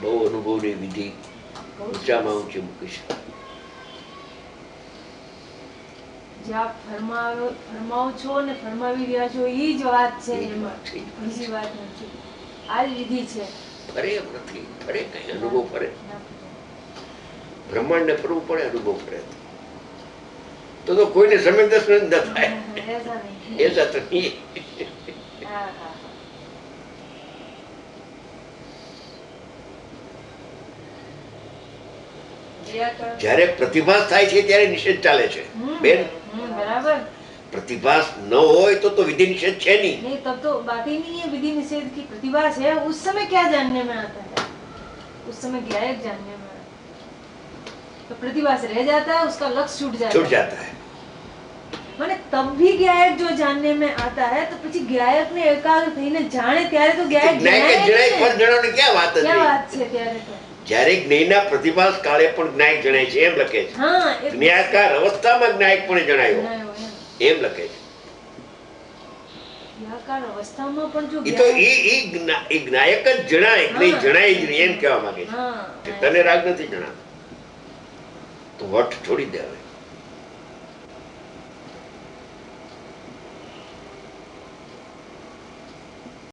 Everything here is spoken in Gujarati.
બહુ અનુભવની વિધિ ઊંચામાં ઊંચી મૂકી છે. જ્યાં ફરમાવો છો ને ફરમાવી રહ્યા છો એ જ વાત છે એમાં, બીજી વાત નથી. આ જ વિધિ છે. ફરે એમ નથી, ફરે કઈ અનુભવ ફરે. બ્રહ્માંડ ને ફરવું પડે, અનુભવ ફરે તો કોઈને સમય દર્શન ન થાય. એસા તો નહીં. જ્યારે પ્રતિભાસ થાય છે ત્યારે નિષેધ ચાલે છે બેન. बराबर. प्रतिभास न हो तो विधि निषेध है नहीं. नहीं तब तो बात ही नहीं है विधि निषेध की. प्रतिभास है उस समय क्या जानने में आता है, उस समय गायक जानने में आता है. तो प्रतिभास रह जाता है, उसका लक्ष्य छूट जाता है. माने तब भी गायक जो जानने में आता है तो પછી ગાયક ને એકાગ્ર થઈને જાણે ત્યારે તો ગાયક જણાય પર જણાવને ક્યાં વાત હતી. ક્યાં વાત છે ત્યારે તો. જ્યારે જ્ઞેયના પ્રતિભાસ કાળે પણ જ્ઞાયક જણાય છે એમ લખે છે. હા, જ્ઞાયકાર અવસ્થામાં જ્ઞાયક પણ જણાયો એમ લખે છે. જ્ઞાયકાર અવસ્થામાં પણ જો ઈ તો ઈ જ્ઞાયક જ જણાય, નહીં જણાય જ નહીં એમ કહેવા માંગે છે. તને રાગ નથી જણાતો તો વટ છોડી દે હવે.